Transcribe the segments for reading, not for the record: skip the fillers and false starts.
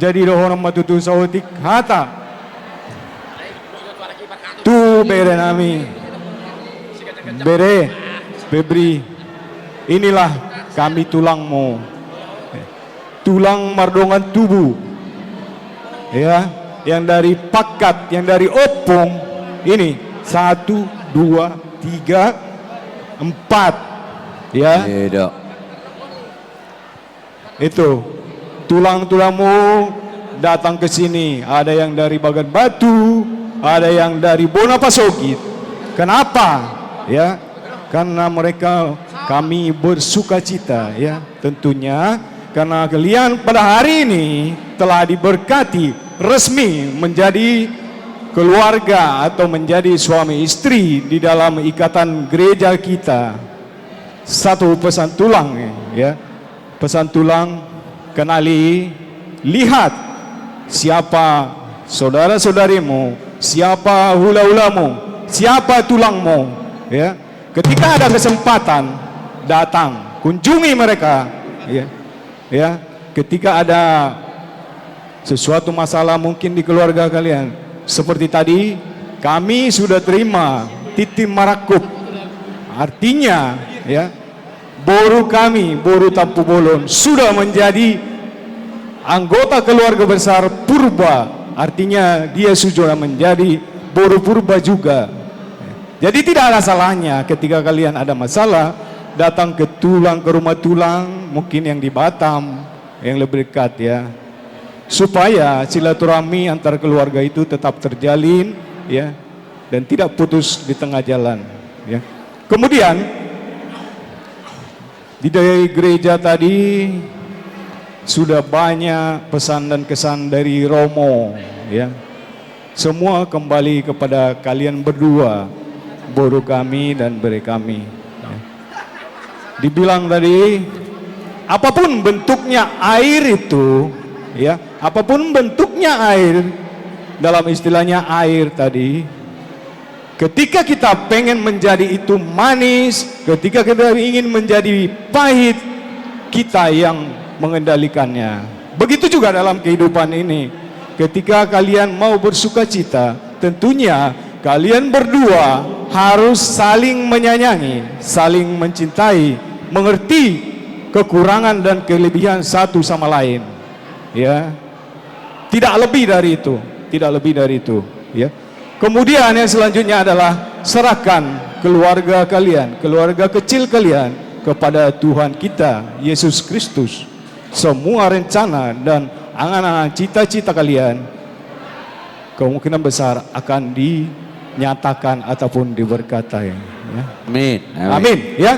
Jadi rohon matutu sautik hata tu bere nami bere bebri, inilah kami tulangmu, tulang mardongan tubuh ya, yang dari pakat, yang dari opung ini 1, 2, 3, 4 ya. Itu tulang-tulangmu datang ke sini. Ada yang dari Bagan Batu, ada yang dari Bonapasogit. Kenapa? Ya, karena mereka kami bersuka cita ya, tentunya karena kalian pada hari ini telah diberkati resmi menjadi keluarga atau menjadi suami istri di dalam ikatan gereja kita. Satu pesan tulang ya, pesan tulang, kenali, lihat siapa saudara-saudarimu, siapa hula-hulamu, siapa tulangmu ya. Ketika ada kesempatan datang, kunjungi mereka ya. Ya, ketika ada sesuatu masalah mungkin di keluarga kalian, seperti tadi kami sudah terima titip marakup, artinya ya, boru kami, boru Tampu Bolon sudah menjadi anggota keluarga besar Purba, artinya dia sudah menjadi boru Purba juga. Jadi tidak ada salahnya ketika kalian ada masalah datang ke tulang, ke rumah tulang, mungkin yang di Batam yang lebih dekat ya, supaya silaturahmi antar keluarga itu tetap terjalin ya, dan tidak putus di tengah jalan ya. Kemudian di dari gereja tadi sudah banyak pesan dan kesan dari Romo ya. Semua kembali kepada kalian berdua, boru kami dan bere kami ya. Dibilang tadi apapun bentuknya air itu ya, apapun bentuknya air, dalam istilahnya air tadi, ketika kita pengen menjadi itu manis, ketika kita ingin menjadi pahit, kita yang mengendalikannya. Begitu juga dalam kehidupan ini, ketika kalian mau bersuka cita, tentunya kalian berdua harus saling menyayangi, saling mencintai, mengerti kekurangan dan kelebihan satu sama lain ya. Tidak lebih dari itu, tidak lebih dari itu ya. Kemudian yang selanjutnya adalah serahkan keluarga kalian, keluarga kecil kalian kepada Tuhan kita Yesus Kristus. Semua rencana dan angan-angan cita-cita kalian kemungkinan besar akan dinyatakan ataupun diberkatai ya. Amin. Amin ya.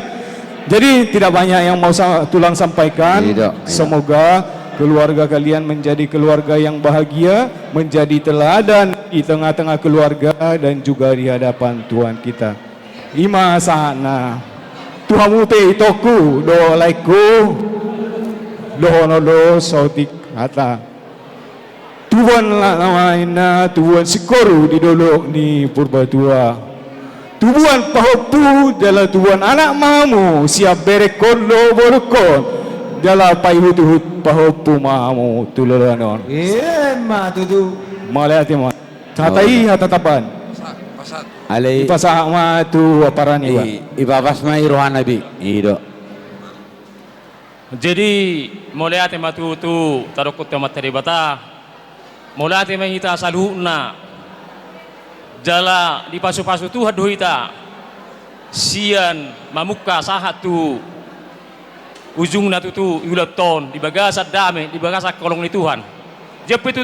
Jadi tidak banyak yang mau tulang sampaikan. Semoga keluarga kalian menjadi keluarga yang bahagia, menjadi teladan di tengah-tengah keluarga dan juga di hadapan Tuhan kita. Ima sana Tuhamu te itoku do laiku do honodo sautik hata Tuhan lamaina Tuhan sikoru di dolok ni purba tua Tuhan pahopu jala Tuhan anak mamu siap berekon lo borokon jala paihutuhut pahopu mamu tululanon. Iya ma tutu. Malati ma. Hatai hatatapan. Pasat. Alai. Ipasa ma tu aparani wa. Ibabas ma irohan nabi. Ido. Jadi mulai ate matu tu tarokut te materi bata. Mulai ate mahita saluhna. Jala di pasu-pasu tu haduh ita sian mamuka sahat tu ujung na tu ulaton di bagasa dame di bagasa kolong ni Tuhan jep itu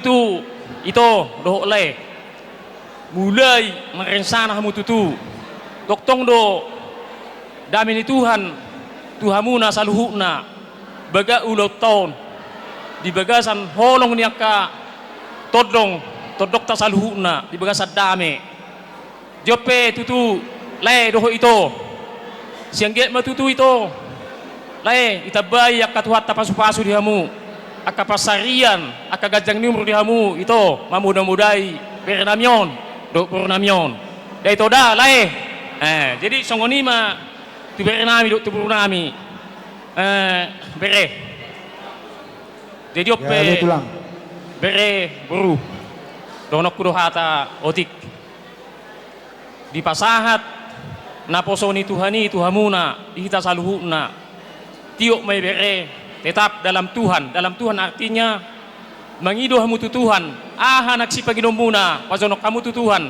ito doh le mulai merencana hamu tu doktong do dame ni Tuhan tuhamuna saluhuna baga ulaton di bagasan holong ni aka todok ta saluhuna di bagasa dame jope tutu le doho ito siangget matutu ito le itabay akatuhat tapasu-pasu dihamu akapasarian akagajang numero dihamu ito mamuda-mudai pernamyon do pernamyon da ito da le jadi songonima tu pernami do tu pernami bere jadi jope Ya, tulang. bere buru donok kudo hata otik di pasahat na posoni Tuhani Tuhamuna dihita saluhuna tiok may bere tetap dalam Tuhan artinya mangido hamu tu Tuhan aha nagsipaginom muna pasonok kamu tu Tuhan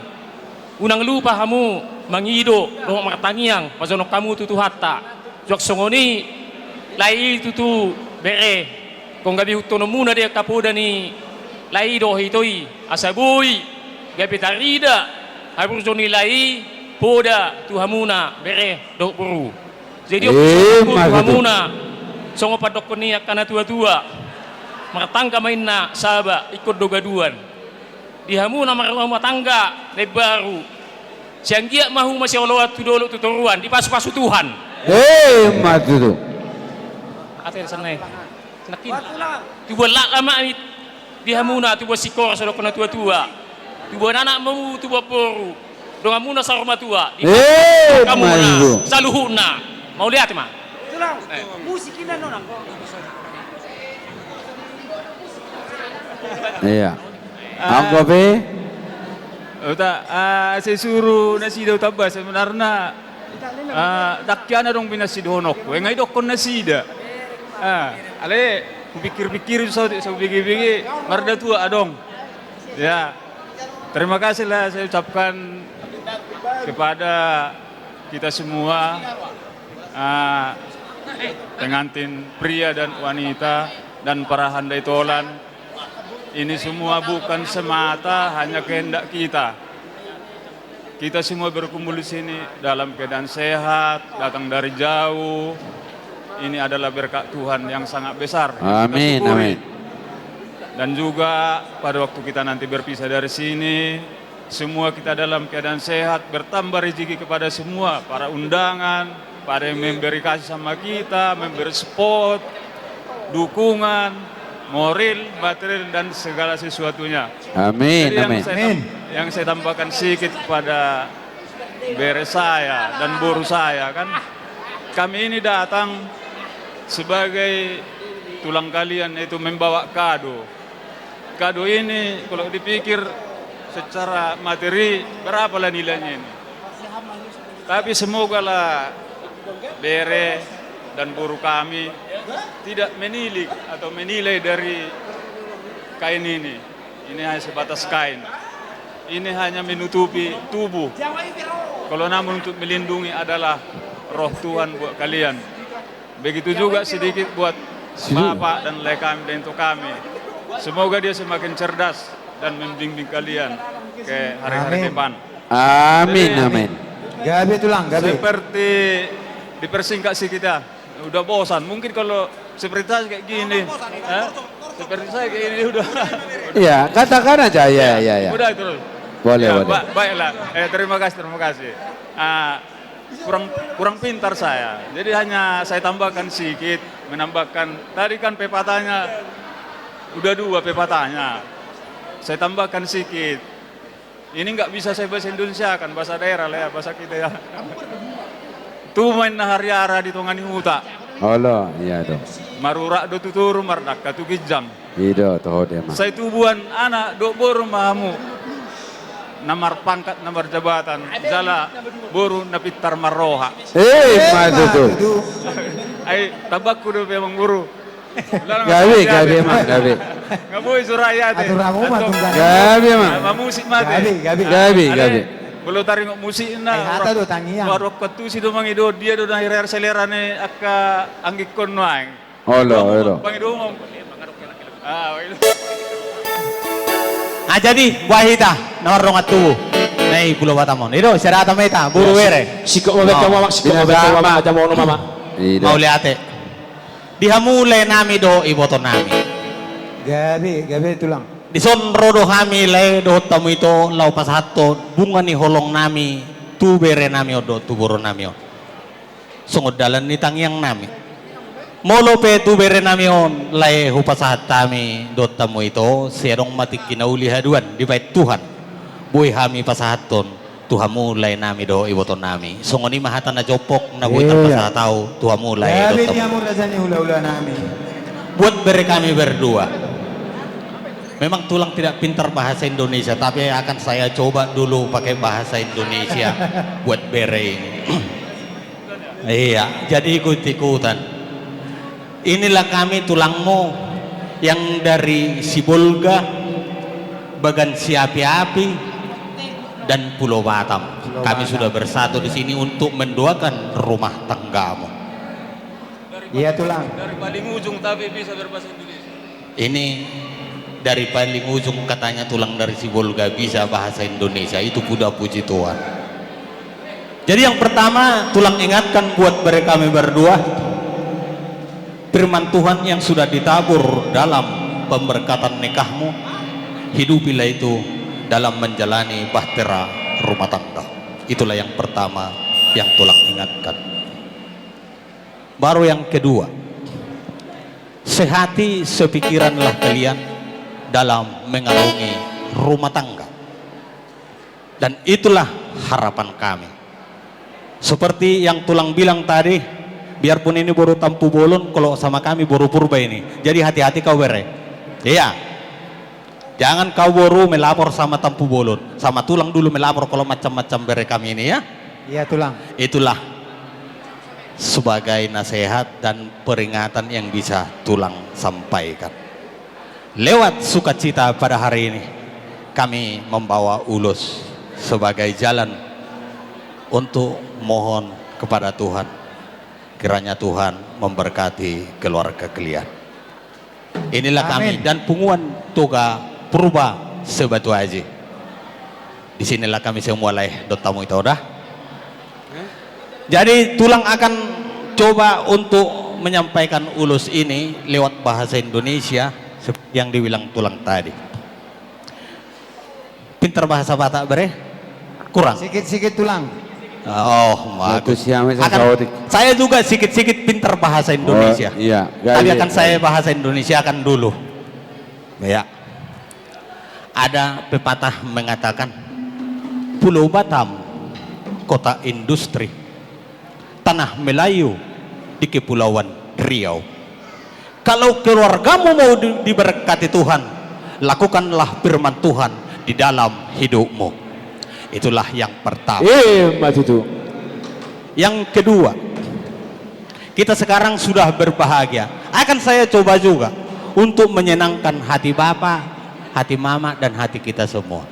unang lupa hamu mangido roh martangiang pasonok kamu tu Tuhata jok songoni lai tutu bere kung gabi hutono muna dia kapoda ni lai do hitoi asabui gabi tarida harus nilai poda tuhamuna bere do buru jadi tuhamuna songo padok ni kana tua-tua martangga mainna saba ikut dogaduan dihamuna marumah tangga baru sianggia mahu masih olowat tu dulu tuturuan di pasu-pasu Tuhan Matutu. Atel sanay. Nakin. Tuwa lama amit dihamuna tuwa sikor sa dokona tua-tua. Tuwa anak mau tuwa poru. Donga muna sa rumah tua. Kamu na saluhuna. Mau lihat mah? Tulang. Musikin na nona. Iya. Ang kopi? Uta, saya suruh nasi daw tabas sebenarnya dakya na dong pinasidonok. Ngay dokon nasida. Ale, kupikir-pikir sa bigi-bigi marda tua adong. Ya. Terima kasih lah saya ucapkan kepada kita semua pengantin pria dan wanita dan para handai tolan. Ini semua bukan semata hanya kehendak kita. Kita semua berkumpul di sini dalam keadaan sehat, datang dari jauh. Ini adalah berkat Tuhan yang sangat besar. Amin, amin. Dan juga pada waktu kita nanti berpisah dari sini, semua kita dalam keadaan sehat, bertambah rezeki kepada semua, para undangan, para yang memberi kasih sama kita, memberi support, dukungan, moral, material, dan segala sesuatunya. Amin, Jadi amin. yang saya tambahkan sedikit kepada bere saya dan boru saya kan, kami ini datang sebagai tulang kalian, itu membawa kado. Kado ini kalau dipikir secara materi berapalah nilainya ini. Tapi semoga lah bere dan buruh kami tidak menilik atau menilai dari kain ini. Ini hanya sebatas kain. Ini hanya menutupi tubuh. Kalau namun untuk melindungi adalah roh Tuhan buat kalian. Begitu juga sedikit buat Bapak dan lekam dan untuk kami. Semoga dia semakin cerdas dan membimbing kalian ke hari-hari depan. Amin, amin. Gabi tulang, gabi. Seperti dipersingkat sih kita. Udah bosan. Mungkin kalau seperti saya kayak gini, seperti saya kayak gini udah. Iya, katakan aja, ya. Udah itu. Boleh, Ya, boleh. Baiklah. Terima kasih. Kurang pintar saya. Jadi hanya saya tambahkan sedikit, menambahkan. Tadi kan pepatahnya udah 2 pepatahnya. Saya tambahkan sedikit. Ini nggak bisa saya bahasa Indonesia kan, bahasa daerah lah ya, bahasa kita ya. Tumain na hariara di tongani huta. Allah, iya dong. Marura do tuturu mardaka tu kijang. Iya toh dia mah. Saya tubuhan anak do boru mahamu. Namar pangkat, namar jabatan. Jala boru napitar maroha. Matutu. Ay tabakku do memang boru. Gabi emang, gabi. Ngaboy suraya te. Atur aku mah tunggal. Gabi emang. Mamusik mate. Gabi. Belum tarik musik na. Hata do tangiang. Warok katu si do mangido dia do na hirer selerane akka anggikon noang. Allah. Pangido ngom. Itu. Jadi wahita nomor 2 nei Pulau Batamon. Itu serata meta buru were. Sikok mama aja mau mama. Mau lihat dihamule nami do iboto nami. Gabi tulang. Di son rodo kami le do tamu itu lau pasato bunga ni holong nami tu bere nami odo tu boro nami o. Sungod dalan ni tangyang nami. Molo pe tu bere nami on lai hupasahat kami do tamu itu serong mati kinauli haduan di bait Tuhan. Buy kami pasahaton tuhamu lai nami do iboto nami. Sungoni mahatan na jopok na buy pasatau tuhamu lai do Gabi tamu. niya mo rasanya hula-hula namin. Buat bere kami berdua. Memang tulang tidak pintar bahasa Indonesia, tapi akan saya coba dulu pakai bahasa Indonesia buat bere ini. Iya, jadi ikut-ikutan. Inilah kami tulangmu yang dari Sibolga, Bagan Siapi-api, dan Pulau Batam. Kami sudah bersatu di sini untuk mendoakan rumah tanggamu. Iya tulang. Dari paling ujung tapi bisa berbahasa Indonesia. Ini dari paling ujung katanya tulang dari Sibolga bisa bahasa Indonesia. Itu kuda puji Tuhan. Jadi yang pertama tulang ingatkan buat mereka kami berdua, firman Tuhan yang sudah ditabur dalam pemberkatan nikahmu, hidupilah itu dalam menjalani bahtera rumah tangga. Itulah yang pertama yang tulang ingatkan. Baru yang kedua, sehati sepikiranlah kalian dalam mengarungi rumah tangga. Dan itulah harapan kami. Seperti yang tulang bilang tadi, biarpun ini baru Tampu Bolon, kalau sama kami baru purba ini. Jadi hati-hati kau bere. Iya. Jangan kau baru melapor sama Tampu Bolon. Sama tulang dulu melapor kalau macam-macam bere kami ini ya. Iya tulang. Itulah sebagai nasihat dan peringatan yang bisa tulang sampaikan. Lewat sukacita pada hari ini, kami membawa ulus sebagai jalan untuk mohon kepada Tuhan, kiranya Tuhan memberkati keluarga kalian. Inilah kami dan punguan toga purba sebatu aji. Disinilah kami semua leh dotamu itu dah. Jadi tulang akan coba untuk menyampaikan ulus ini lewat bahasa Indonesia seperti yang dibilang tulang tadi. Pintar bahasa Batak bere? Kurang. Sikit-sikit tulang. Oh, bagus. Akan, Saya juga sikit-sikit pintar bahasa Indonesia. Oh, iya. Tapi akan saya bahasa Indonesia akan dulu. Ya. Ada pepatah mengatakan, Pulau Batam, kota industri, tanah Melayu di Kepulauan Riau. Kalau keluargamu mau diberkati Tuhan, lakukanlah firman Tuhan di dalam hidupmu. Itulah yang pertama. Mas itu. Yang kedua, kita sekarang sudah berbahagia. Akan saya coba juga untuk menyenangkan hati Bapak, hati Mama, dan hati kita semua.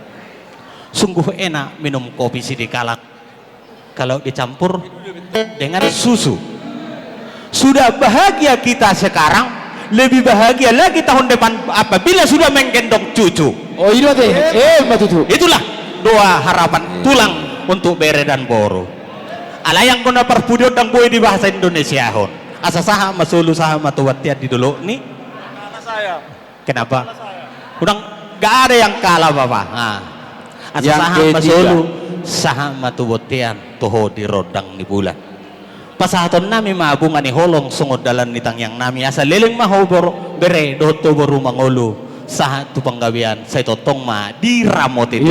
Sungguh enak minum kopi sidikalak kalau dicampur dengan susu. Sudah bahagia kita sekarang, lebih bahagia lagi tahun depan apabila sudah menggendong cucu. Oh ini Mas itu. Itulah doa harapan tulang untuk bere dan boro. Alayang kuna perpudot dan boy di bahasa Indonesia hon. Asa saha masulu saha matuwatian di dulu nih. Saya. Kenapa? Udang gak ada yang kalah Bapak. Nah, asa Yang saha ketiga. masulu saha matuwatian toho di rodang di bulan. Pasahaton nami mabungan ni holong sungod dalan nitang yang nami asa leleng mahobor bere doto boru mangolo saha tu panggawian sa totong ma di ramot itu.